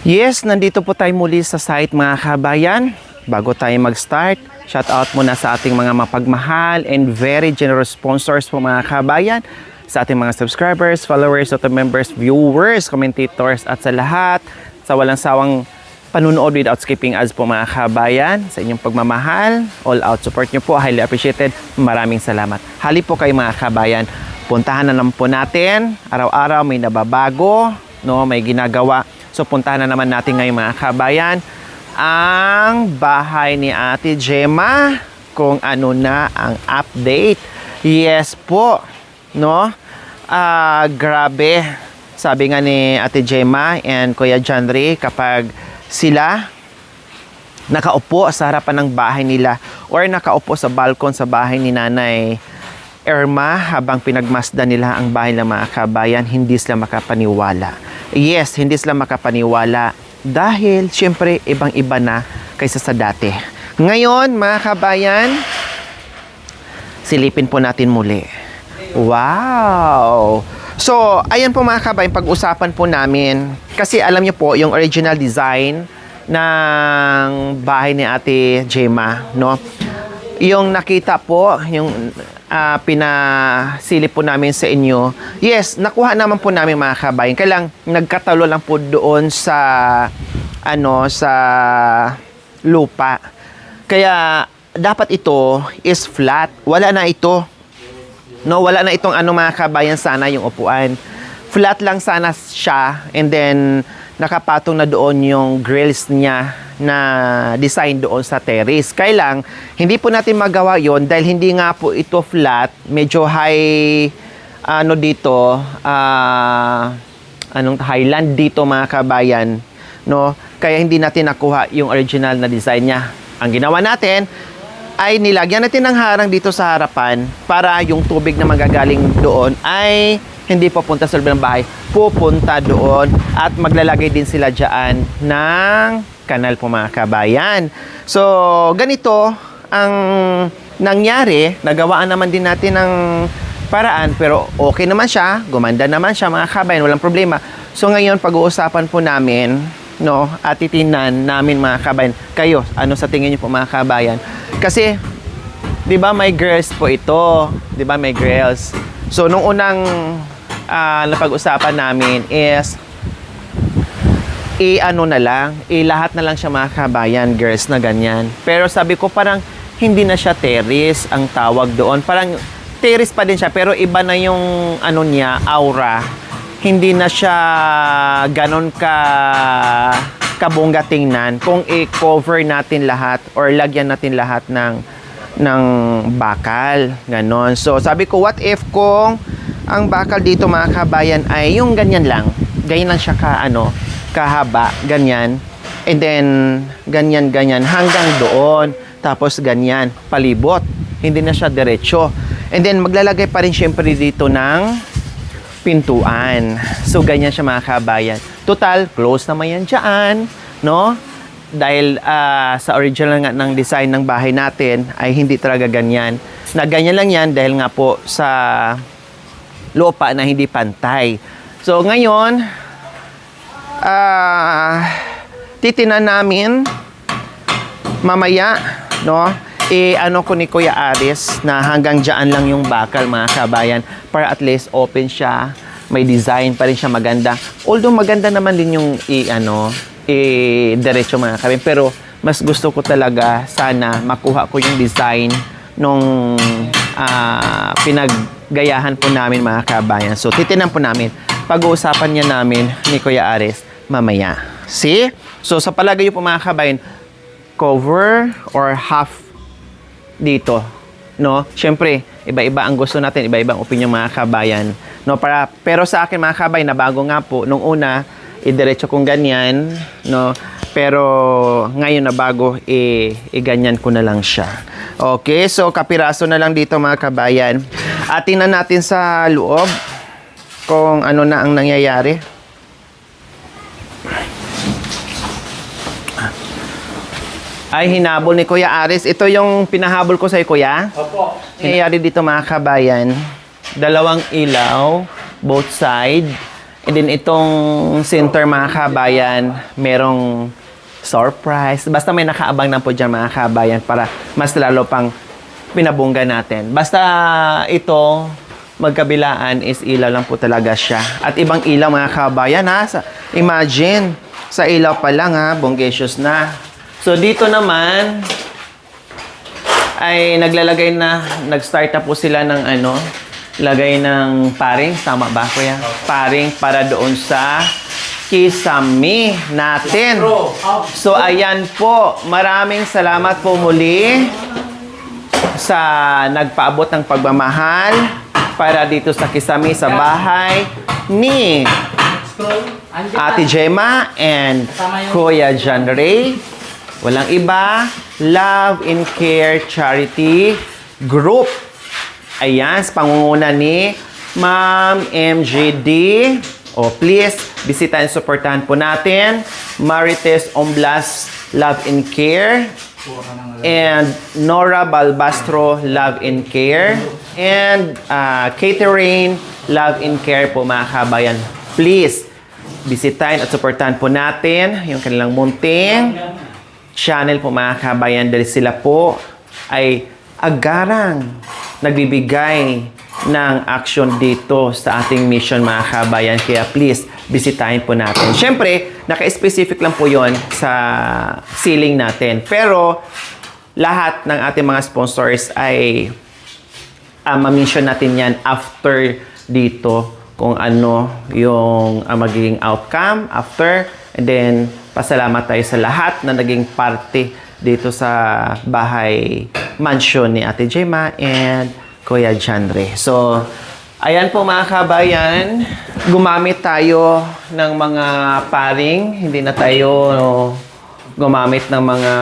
Yes, nandito po tayo muli sa site mga kabayan. Bago tayo mag-start, shout out muna sa ating mga mapagmahal and very generous sponsors po mga kabayan, sa ating mga subscribers, followers, auto members, viewers, commentators, at sa lahat, sa walang sawang panunood without skipping ads po mga kabayan, sa inyong pagmamahal, all out support nyo po, highly appreciated. Maraming salamat. Hali po kayo mga kabayan. Puntahan na naman po natin. Araw-araw may nababago, no, may ginagawa. So puntahan na naman natin ngayon mga kabayan ang bahay ni Ate Gemma, kung ano na ang update. Yes po, no? Grabe. Sabi nga ni Ate Gemma and Kuya Janry, kapag sila nakaupo sa harapan ng bahay nila or nakaupo sa balkon sa bahay ni Nanay Irma habang pinagmasdan nila ang bahay ng mga kabayan, hindi sila makapaniwala. Yes, hindi sila makapaniwala dahil syempre ibang-iba na kaysa sa dati. Ngayon mga kabayan, silipin po natin muli. Wow! So, ayan po mga kabayan, pag-usapan po namin. Kasi alam niyo po, yung original design ng bahay ni Ate Gemma, no? Yung nakita po, yung pinasilip po namin sa inyo. Yes, nakuha naman po namin mga kabayan. Kailang nagkatalo lang po doon sa sa lupa. Kaya dapat ito is flat. Wala na ito. No, wala na itong mga kabayan, sana yung upuan. Flat lang sana siya, and then nakapatong na doon yung grills niya na design doon sa terrace. Kaya lang, hindi po natin magawa yon dahil hindi nga po ito flat. Medyo high, dito, highland dito mga kabayan. No? Kaya hindi natin nakuha yung original na design niya. Ang ginawa natin ay nilagyan natin ng harang dito sa harapan para yung tubig na magagaling doon ay hindi pupunta sa loob ng bahay, pupunta doon, at maglalagay din sila dyan ng kanal po mga kabayan. So, ganito ang nangyari. Nagawaan naman din natin ng paraan, pero okay naman siya, gumanda naman siya mga kabayan, walang problema. So, ngayon pag-uusapan po namin, no, at titinan namin mga kabayan, kayo, ano sa tingin niyo po mga kabayan? Kasi, di ba may girls po ito? Di ba may girls? So, nung unang napag-usapan namin is lahat na lang siya mga kabayan, girls na ganyan. Pero sabi ko parang hindi na siya terrace ang tawag doon. Parang terrace pa din siya pero iba na yung niya, aura. Hindi na siya ganon kabongga tingnan kung i-cover natin lahat or lagyan natin lahat ng bakal, ganon. So sabi ko, what if kung ang bakal dito mga kabayan ay yung ganyan lang. Ganyan lang siya kahaba, ganyan. And then ganyan hanggang doon. Tapos ganyan, palibot. Hindi na siya diretso. And then maglalagay pa rin syempre dito ng pintuan. So ganyan siya mga kabayan. Total, close naman yan dyan, no? Dahil sa original nga ng design ng bahay natin ay hindi talaga ganyan. Na ganyan lang yan dahil nga po sa lupa na hindi pantay. So ngayon, titinan namin mamaya, no? Ko ni Kuya Aris na hanggang dyan lang yung bakal mga kabayan para at least open siya, may design pa rin siya maganda. Although maganda naman din yung diretso mga kabayan, pero mas gusto ko talaga sana makuha ko yung design nung pinaggayahan po namin mga kabayan. So titinan po namin, pag-uusapan niya namin ni Kuya Aris mamaya. See? So sa palagay po mga kabayan, cover or half dito, no? Syempre, iba-iba ang gusto natin, iba-ibang opinion mga kabayan, no? Pero sa akin mga kabayan, nabago nga po nung una, idiretso kong ganyan, no? Pero ngayon na bago, ganyan ko na lang siya. Okay, so kapiraso na lang dito mga kabayan. At tingnan natin sa loob kung ano na ang nangyayari. Ay, hinabol ni Kuya Aris. Ito yung pinahabol ko sa'yo, Kuya. Opo. Nangyayari dito mga kabayan. Dalawang ilaw, both side. And then itong center mga kabayan, merong surprise. Basta may nakaabang na po dyan mga kabayan para mas lalo pang pinabungga natin. Basta ito, magkabilaan is ilaw lang po talaga siya. At ibang ilaw mga kabayan ha. Imagine, sa ilaw pa lang ha, bongacious na. So dito naman, ay nag-start na po sila ng lagay ng paring. Tama ba kuya? Paring para doon sa kisame natin. So ayan po, maraming salamat po muli sa nagpaabot ng pagmamahal para dito sa kisame sa bahay ni Ate Gemma and Kuya John Ray. Walang iba, Love and Care Charity Group. Ayan, sa pangunguna ni Ma'am MJD. O please, bisita and supportahan po natin. Marites Omblas Love and Care. And Nora Balbastro Love and Care. And Catherine Love and Care po mga kabayan. Please, bisitahin at supportahan po natin yung kanilang munting channel po mga kabayan dahil sila po ay agarang nagbibigay ng action dito sa ating mission mga kabayan. Kaya please, bisitahin po natin. Siyempre, naka-specific lang po yon sa ceiling natin. Pero, lahat ng ating mga sponsors ay ma-mission natin yan after dito kung ano yung magiging outcome after. And then, pasalamat tayo sa lahat na naging parte dito sa bahay mansion ni Ate Gemma and Kuya John Ray. So, ayan po mga kabayan, gumamit tayo ng mga paring. Hindi na tayo gumamit ng mga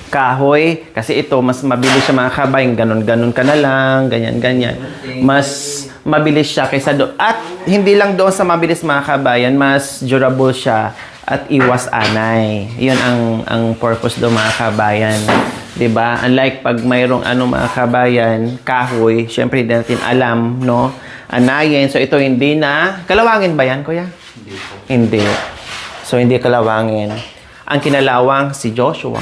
kahoy. Kasi ito, mas mabilis siya mga kabayan. Ganon-ganon ka na lang, ganyan-ganyan. Mas mabilis siya kaysa doon. At hindi lang doon sa mabilis mga kabayan, mas durable siya at iwas anay. Yun ang purpose doon mga kabayan. 'Di ba? Unlike pag mayroong mga kabayan, kahoy, syempre hindi natin alam, no? Anayin. So ito hindi na. Kalawangin ba yan, kuya? Hindi po. Hindi. So hindi kalawangin. Ang kinalawang si Joshua.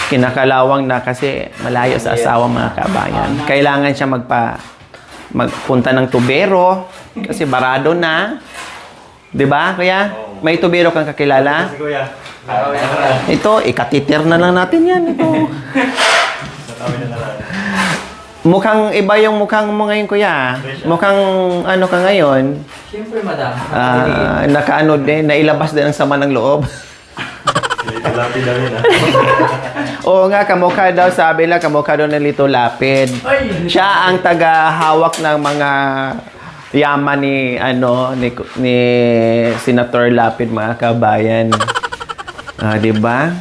Kinakalawang na kasi malayo sa asawa mga kabayan. Kailangan siya magpunta ng tubero kasi barado na. 'Di ba, kuya? May tubero kang kakilala? Si Kuya. Ito, ikatitir na lang natin yan. Ito. Mukhang iba yung mukhang mo ngayon, kuya. Mukhang ano ka ngayon? Siyempre, madam. Nakaano din, nailabas din ang sama ng loob. Lapid namin Oo nga, kamukha daw, sabi lang, kamukha daw ng Lito Lapid. Siya ang taga-hawak ng mga yaman ni Senator Lapid, mga kabayan. Di ba?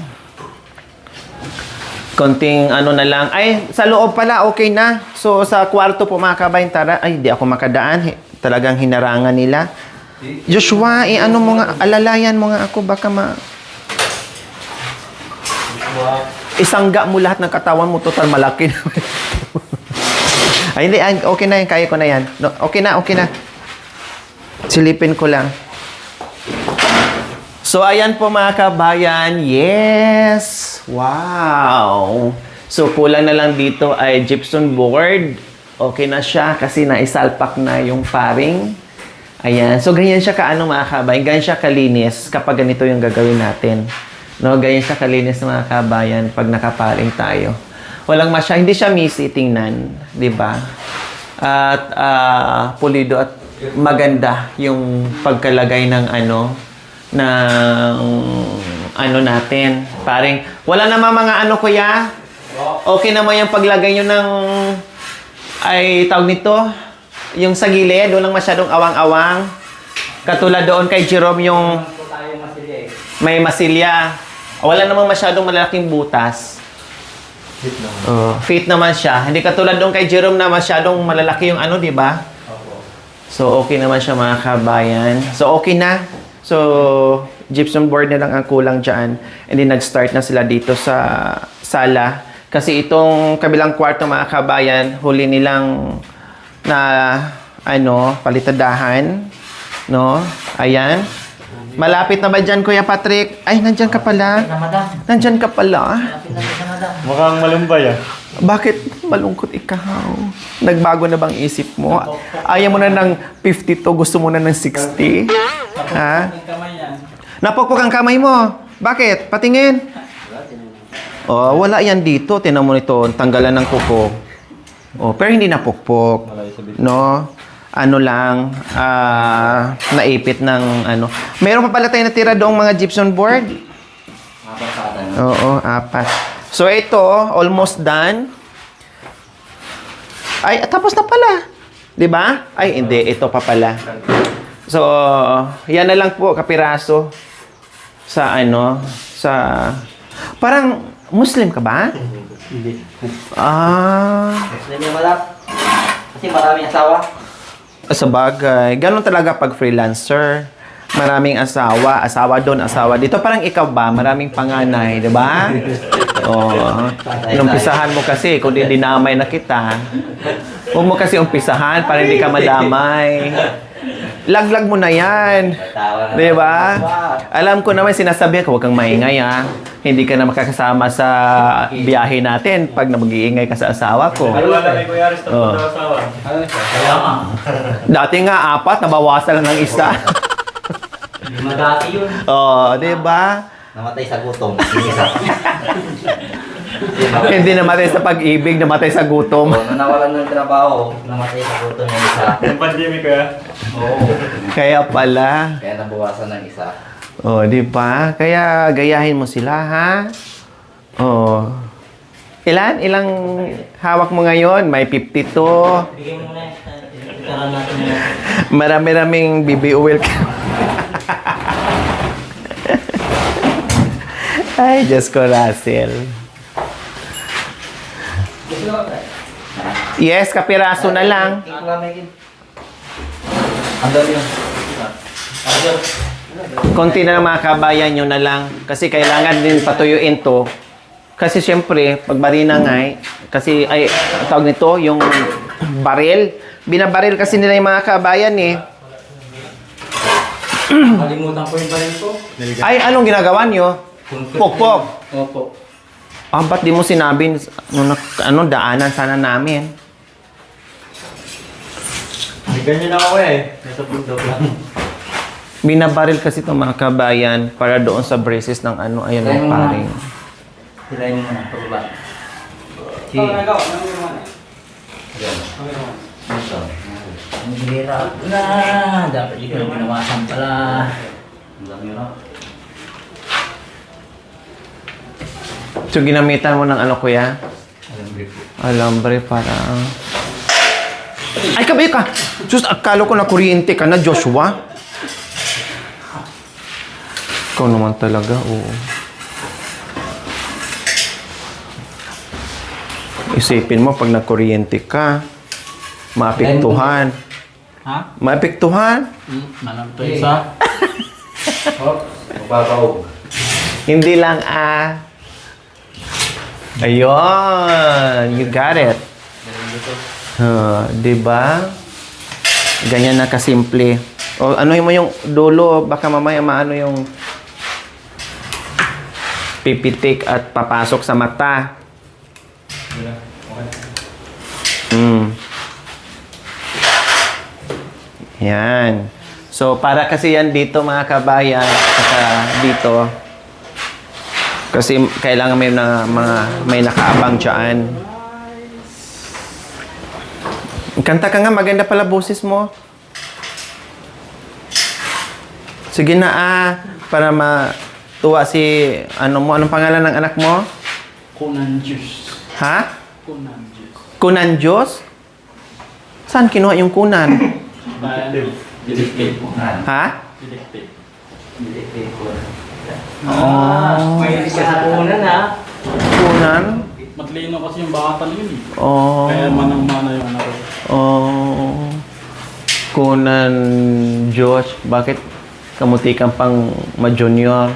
Konting na lang. Ay, sa loob pala, okay na. So, sa kwarto po mga kabayan, tara. Ay, di ako makadaan. Talagang hinarangan nila. Joshua, mo nga, alalayan mo nga ako, baka isangga mo lahat ng katawan mo, total malaki na. Ay, hindi, okay na yan, kaya ko na yan. No, okay na. Silipin ko lang. So, ayan po mga kabayan. Yes! Wow! So, kulang na lang dito ay gypsum board. Okay na siya kasi naisalpak na yung paring. Ayan. So, ganyan siya mga kabayan. Ganyan siya kalinis kapag ganito yung gagawin natin. No, ganyan siya kalinis mga kabayan pag nakaparing tayo. Walang hindi siya messy tingnan. Diba? At pulido at maganda yung pagkalagay ng natin. Paring, wala naman mga kuya? Okay naman yung paglagay nyo ng, tawag nito, yung sa gilid, walang masyadong awang-awang. Katulad doon kay Jerome yung may masilya. Wala naman masyadong malaking butas. Fit naman siya. Hindi katulad doon kay Jerome na masyadong malalaki yung di ba? So, okay naman siya mga kabayan. So, okay na. So, gypsum board na lang ang kulang dyan. And then, nag-start na sila dito sa sala. Kasi itong kabilang kwarto mga kabayan, huli nilang na palitadahan. No? Ayan. Malapit na ba dyan, Kuya Patrick? Ay, nandyan ka pala. Nandyan ka pala. Mukhang malumbay ah. Bakit malungkot ikaw? Nagbago na bang isip mo? Ayaw mo na ng 52, gusto mo na ng 60? Ha? Napukpok ang kamay mo. Bakit? Patingin. Oh, wala yan dito. Tinan mo nito, tanggalan ng kuko. Oh, pero hindi napukpok. No? Ano lang, naipit ng ano. Meron pa pala tayo natira doong mga gypsum board? Oo, 4. So ito, almost done. Ay, tapos na pala. 'Di ba? Ay, hindi, ito pa pala. So, yan na lang po kapiraso sa parang Muslim ka ba? Hindi. Muslim yung malap. Kasi maraming asawa. Sa bagay. Ganon talaga pag freelancer. Maraming asawa doon, asawa dito. Parang ikaw ba? Maraming panganay, di ba? Oo. Inumpisahan mo kasi kung dinamay na kita. Huwag mo kasi umpisahan para hindi ka madamay. Laglag mo na yan. Di ba? Alam ko naman sinasabi ko, huwag kang maingay ha. Hindi ka na makakasama sa biyahe natin pag mag-iingay ka sa asawa ko. Pero wala may Kuya Aris Oh. na asawa. Dati nga 4, nabawasan lang ng isa. Lima dati yun. Oh, di ba? Namatay sa gutom. Yung isa. Hindi namatay sa pag-ibig, namatay sa gutom. Nung nawalan ng trabaho, namatay sa gutom yung isa. Yung pandemic Kuya. Oo. Kaya pala. Kaya nabawasan ng isa. Oh, di ba? Kaya gayahin mo sila, ha? Oh. Ilang hawak mo ngayon? May 52. Bigyan mo na itaran natin yun. Marami-raming BBOL ka. Ay, Diyos ko, Russell. Yes, kapiraso na lang. Ang dami yun. Konti na lang mga kabayan nyo na lang. Kasi kailangan din patuyuin to. Kasi syempre, pag barina nga kasi ay, ang tawag nito, yung baril. Binabaril kasi nila yung mga kabayan eh. Kalimutan ko yung baril ko. Ay, anong ginagawa nyo? Pokpok. Opo. Ba't di mo sinabi, daanan sana namin? May ganyan ako eh. Nasa bundok lang. Binabaril kasi itong mga kabayan para doon sa braces ng ayun ang paring. Hilayin mo muna. Pagba. Si. Ito. Ang hirap na. Dapat di ko na binawasan pala. Ang dami yun. So, ginamitan mo ng kuya? Alam ko. Alambre para... Ay, kabayo ka! Sus, akala ko na kuryente ka na, Joshua. Ikaw naman talaga, oo. Isipin mo, pag nagkuryente ka, maapektuhan. Ha? Maapektuhan? Manang to isa. Hop. Mababaw. Hindi lang, Ayun, you got it. Diba? Ganyan na kasimple. O ano mo yung dulo, baka mamaya maano yung pipitik at papasok sa mata. Yan. So, para kasi yan dito mga kabayan, saka dito, kasi kailangan may nakaabang dyan. Kanta ka nga, maganda pala boses mo. Sige na para matuwa si, anong pangalan ng anak mo? Kunan juice. Ha? Kunan juice. Kunan Diyos? Saan kinuha yung kunan? Dilikpit po. Ha? Dilikpit. Dilikpit po. Oh. May isa sa kunan ha. Kunan? Matlino kasi yung bata yun eh. Oh. Kaya manang-mana yung anak ko. Oh. Kunan Diyos. Bakit kamuti kang pang ma-junior?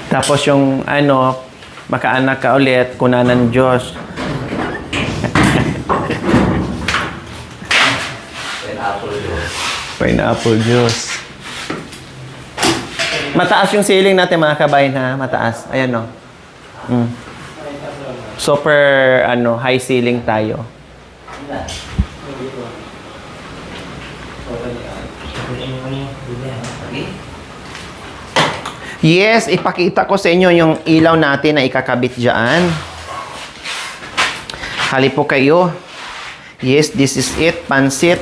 Tapos yung makaanak ka ulit, kunanan Diyos. Pineapple juice. Pineapple juice. Mataas yung ceiling natin mga kabayan ha. Mataas. Ayan no. Super high ceiling tayo. Yes, ipakita ko sa inyo yung ilaw natin na ikakabit dyan. Hali po kayo. Yes, this is it. Pansit.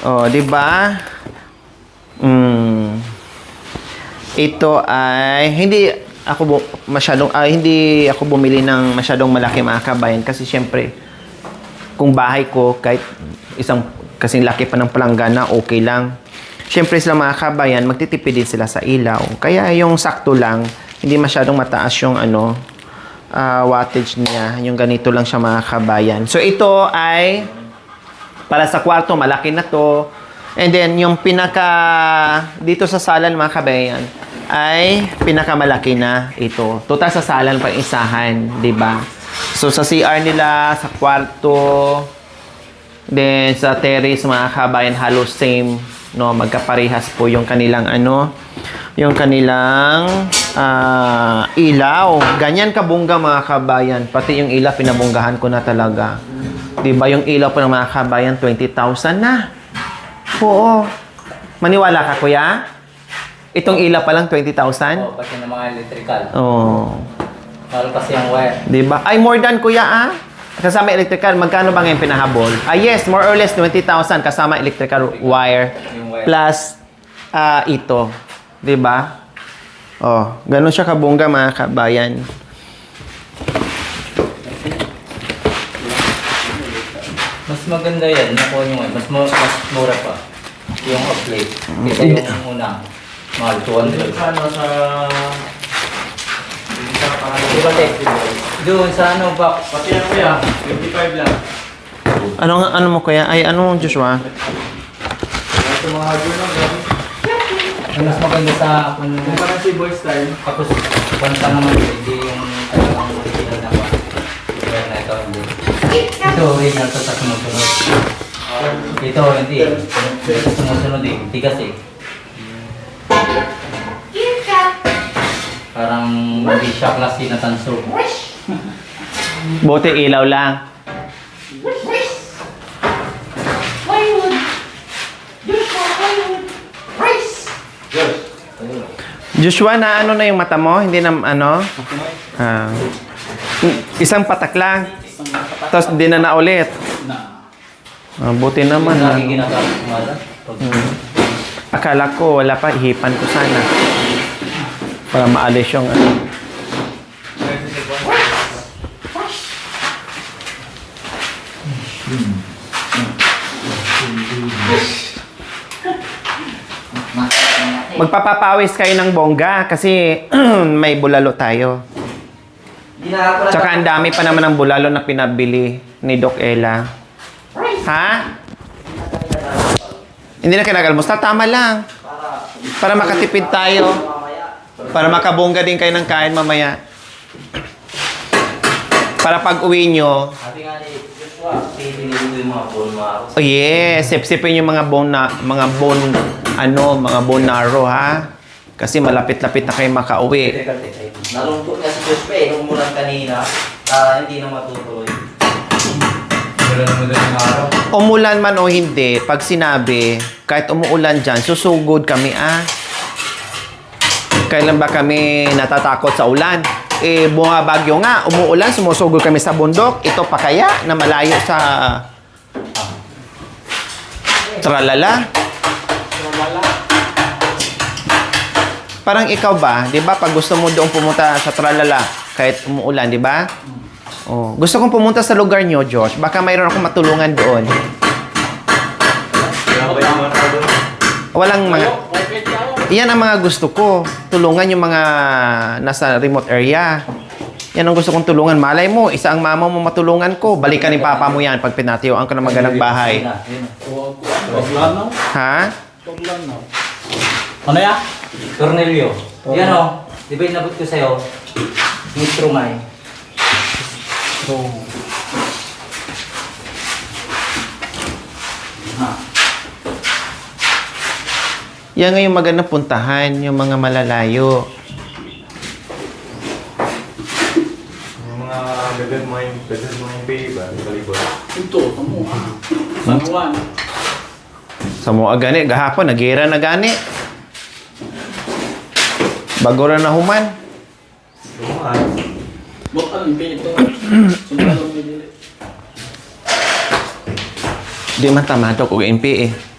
Oh, di ba? Ito ay hindi ako bumili ng masyadong malaki mga kabayan kasi syempre kung bahay ko kahit isang kasing laki pa ng palanggana okay lang. Syempre sila mga kabayan magtitipid din sila sa ilaw. Kaya yung sakto lang, hindi masyadong mataas yung wattage niya. Yung ganito lang siya mga kabayan. So ito ay para sa kwarto, malaki na to. And then yung dito sa sala mga kabayan ay pinakamalaki na ito. Total sa salan pang isahan, 'di ba? So sa CR nila, sa kwarto, then sa terrace mga kabayan halos same, no, magkaparehas po yung kanilang yung kanilang ilaw. Ganyan kabongga mga kabayan. Pati yung ilaw pinabonggahan ko na talaga. 'Di ba yung ilaw po ng mga kabayan 20,000 na. Oo. Maniwala ka kuya? Itong ilaw pa lang 20,000? Oo, pati ng mga electrical. Oo. Mahal kasi ang wire. Diba? Ay, more than kuya Kasama electrical, magkano ba ngayon pinahabol? Yes, more or less 20,000 kasama electrical wire. Yung wire. Plus, ito. Diba? Oh, ganun siya kabongga mga kabayan. Mas maganda yan. Nakuha nyo ngayon. Mas mura pa. Yung off-plate. Kaya yung una. Mahal, 200. Ano sa... Di ba, Tek? Doon sa box. Pati yan kuya, 25 lang. Ano mo kuya? Ay, ano Joshua? Sa mga hardware lang, grabe. Ang mas maganda sa kung Parang si boy style. tapos panta naman hindi yung talagang original na one. Kaya na ito hindi. Ito original to sa sumusunod. Ito hindi. Ito sumusunod eh. Hindi kasi. Parang hindi siya klase na tanso. Buti ilaw lang. Joshua, na ano na yung mata mo? Hindi na isang patak lang. Tapos hindi na ulit. Buti naman. Lagi ginagamit ko nga lang. Akala ko wala pa, ihipan ko sana. Para maalis yung Magpapapawis kayo ng bongga kasi may bulalo tayo. Tsaka ang dami pa naman ng bulalo na pinabili ni Doc Ella. Ha? Hindi na kinagalmusta. Tama lang. Para makatipid tayo. Para makabongga din kayo ng kain mamaya. Para pag uwi nyo. Sabi nga ni Joshua, pili nito yung mga bone marrow. Oh yes, sip-sipin yung mga bone marrow ha. Kasi malapit-lapit na kayo makauwi. Nalungkot na si Joshua nung mulan kanina. Hindi na matutuloy. Umulan man o hindi, pag sinabi, kahit umuulan dyan, susugod kami Kailan ba kami natatakot sa ulan? Bumabagyo nga, umuulan, sumusugod kami sa bundok. Ito pa kaya na malayo sa Tralala. Parang ikaw ba, 'di ba? Pag gusto mo doon pumunta sa Tralala kahit umuulan, 'di ba? Oh, gusto kong pumunta sa lugar nyo, Josh. Baka mayroon akong matulungan doon. Walang mga... Yan ang mga gusto ko. Tulungan yung mga nasa remote area. Yan ang gusto kong tulungan. Malay mo, isa ang mama mo matulungan ko. Balikan ni papa mo yan pag pinatiyuan ko ng magalang bahay. Ha? Ano ya? Cornelio. Yan o. Di ba inabot ko sa'yo? Mistro May. Yan nga yung magandang puntahan, yung mga malalayo. Yung mga gagad mo yung pay ba? Kalibot. Ito, tamo. Sanuan. Sa mga gani, gahapon, nagira na gani. Bago na nahuman. Bukan, ito. Sumalo may dili. Di man tamado kung NPA.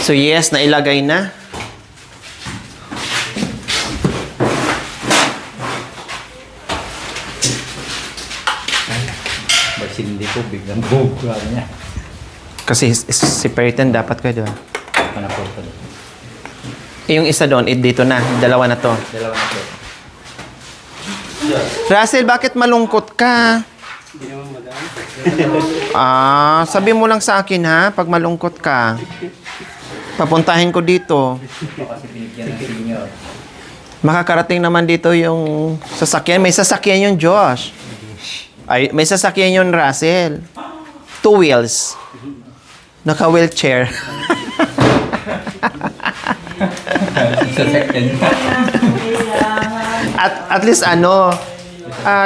So yes, nailagay na. Basta hindi ko biglang bubuka niya. Kasi si Periton dapat ko doon. Panapor ko doon. Yung isa doon, dito na. Dalawa na to. Dalawa na po. Russell, bakit malungkot ka? Sabi mo lang sa akin ha, pag malungkot ka. Papuntahin ko dito. Kasi binigyan ng senior. Makakarating naman dito yung sasakyan. May sasakyan yung Josh. Ay, may sasakyan yung Russell. 2 wheels. Naka-wheelchair. Sa second. At least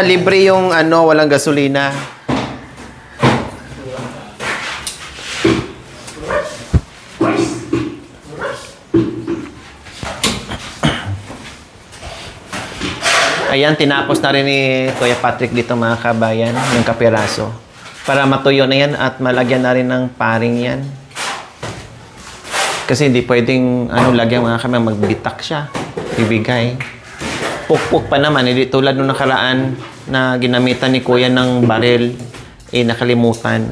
libre yung walang gasolina. Ayan, tinapos na rin ni Kuya Patrick dito mga kabayan, yung kapiraso. Para matuyo na yan at malagyan na rin ng paring yan. Kasi hindi pwedeng lagyan mga kami magbitak siya. Ibigay. Pukpuk pa naman. Hindi tulad nung nakaraan na ginamitan ni Kuya ng baril. Nakalimutan.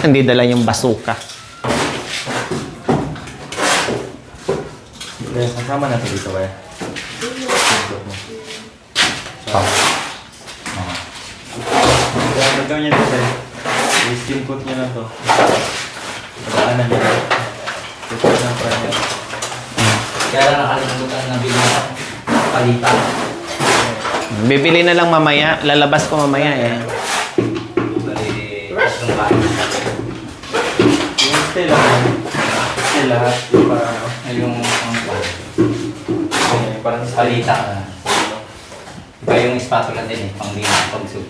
Hindi dala yung basuka. Kasama na ito dito kaya. Gagawin niya dito. I-steam coat niya na to. Pagkaanan niya. Ito na pa niya. Kaya lang nakalimutan na bilang palitan. Bibili na lang mamaya. Lalabas ko mamaya eh. Bali, tatlong kain. Yung stay lang. Stay lahat. Yung parang Ay, yung parang palita ka na. Iba yung spatula din pang linis pag-soup.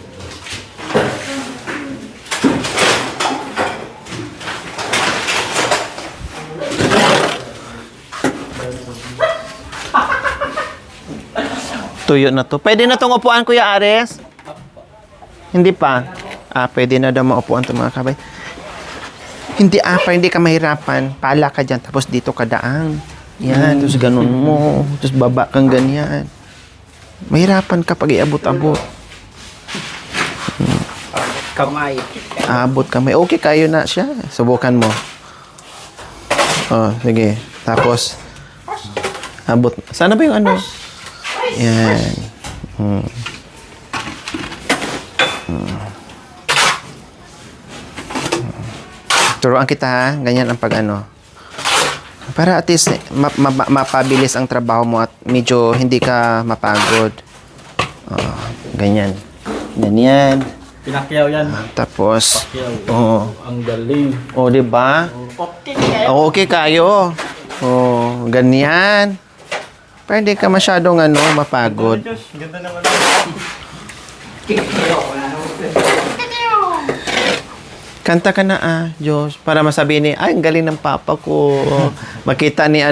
Tuyo na to. Pwede na tong upuan, Kuya Ares? Hindi pa. Pwede na daw maupuan to mga kabay. Hindi ka mahirapan. Pala ka dyan, tapos dito ka daang. Yan, tapos ganun mo. Tapos baba kang ganyan. Mahirapan ka pag iabot-abot. Kamay. Abot kamay. Okay, kayo na siya. Subukan mo. Sige. Tapos, abot. Sana ba yung Yan. Turuan kita ha. Ganyan ang para at least mapabilis ang trabaho mo at medyo hindi ka mapagod. Ganyan. Ganyan. Pinakyaw yan. Tapos, Pakyaw. Ang galing. di ba? Okay kayo. Ganyan. Para hindi ka masyadong mapagod. ganda naman. Kanta ka na Diyos, para masabi ni, ang galing ng papa ko. Makita ni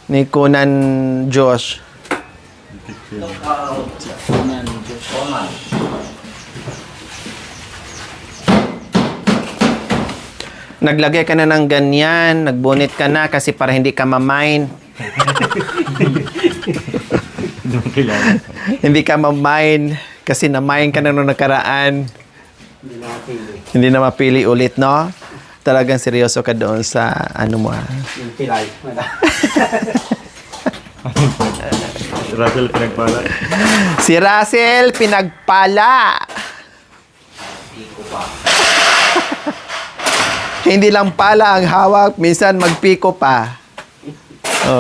ni Kunan Josh. Naglagay ka na ng ganyan, nagbunit ka na kasi para hindi ka mamine. Hindi ka mamine kasi na-mine ka na nung nakaraan. Hindi na mapili ulit, no? Talagang seryoso ka doon sa mo. Yung pilay. Russell pinagpala. Si Russell pinagpala. Piko pa. Hindi lang pala ang hawak, minsan magpiko pa.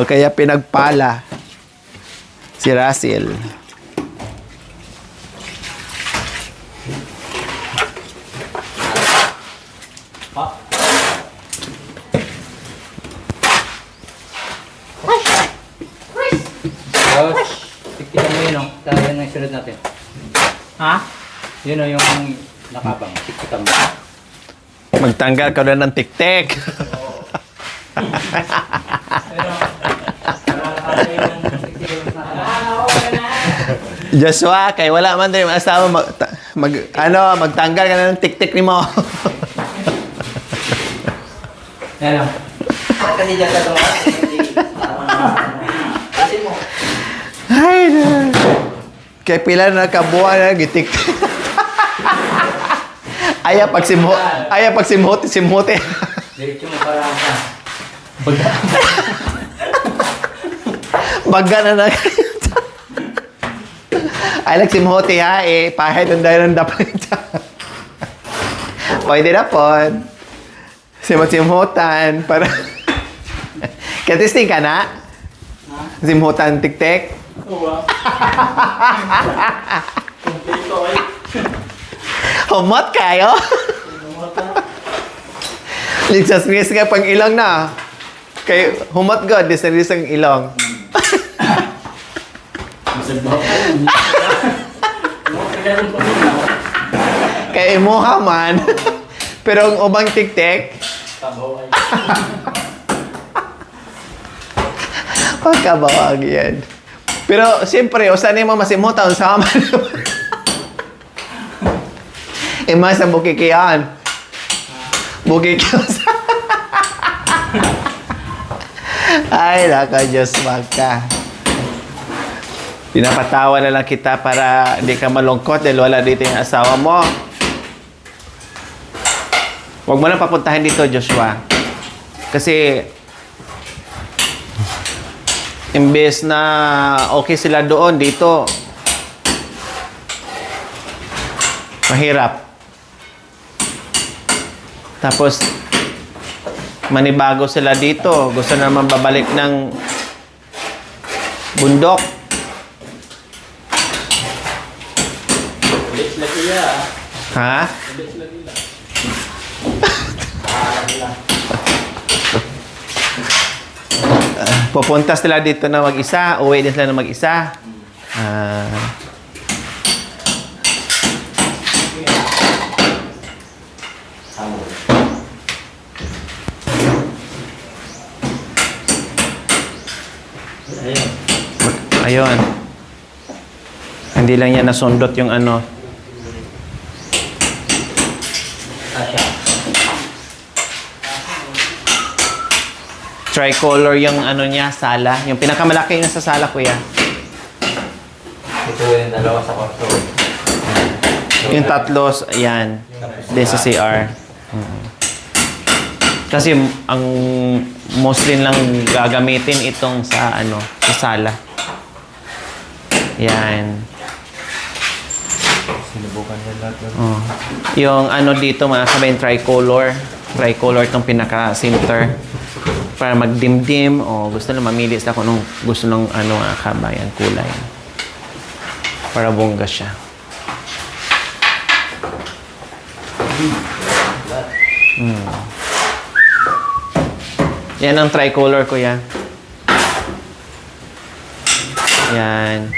Kaya pinagpala si Russell. Tapos, tiktikan mo yun, oh. Tayo yun ang sunod natin. Ha? Yun, oh, yung nakabang. Tiktikan mo. Magtanggal ka na ng tik-tik. Joshua, kay wala man din asawa magtanggal ka na ng tik-tik ni mo. Yan, oh. Kasi dyan ka doon. Kasi mo. Ay, na. Kay pila na kabuha na gitik. Aya pag simuti. Diretso mo para ka. Baga na na. Ay, simuti ha. Pahit ang dahil ng dapat. Pwede na po. Simut-simutan. Para... Katisting ka na? Simutan tik-tik? Oo ba? Kompleto eh. Humot kayo? Ligsas miss ka pang ilong na. Kay humot god, dis ang ilong. Masag ba ako? Kailan pa rin ako? Kay imuha man. Pero ang ubang tik-tik, Tabaw ay. pagkabawag yan. Pero siyempre, usan mo masimutan sa man. Ima sa bukikian. Bukikian sa... Ay, naka, Diyos magka. Pinapatawa na lang kita para di ka malungkot dahil wala dito yung asawa mo. Huwag mo na papuntahin dito, Joshua. Kasi, imbes na okay sila doon, dito, mahirap. Tapos, manibago sila dito. Gusto naman babalik ng bundok. Ulit lagi ya. Ha? Ulit lagi la. Pupunta sila dito na mag-isa. Uwi din sila na mag-isa. Ayun. Hindi lang yan nasundot yung ano. Kasha. Tricolor yung ano niya, sala. Yung pinakamalaki na sa sala, kuya. Ito yung dalawa sa kwarto. Yung tatlo, yan. Din sa CR. Kasi ang Muslim lang gagamitin itong sa ano, sa sala. Yan. Sinubukan niya lahat yun. Oh. Yung ano dito mga kabayan, tricolor. Tricolor itong pinaka-center. Para magdimdim o gusto na mamili sila kung anong gusto ng ano mga kabayan, kulay. Para bongga siya. Yan ang tricolor ko yan. Yan.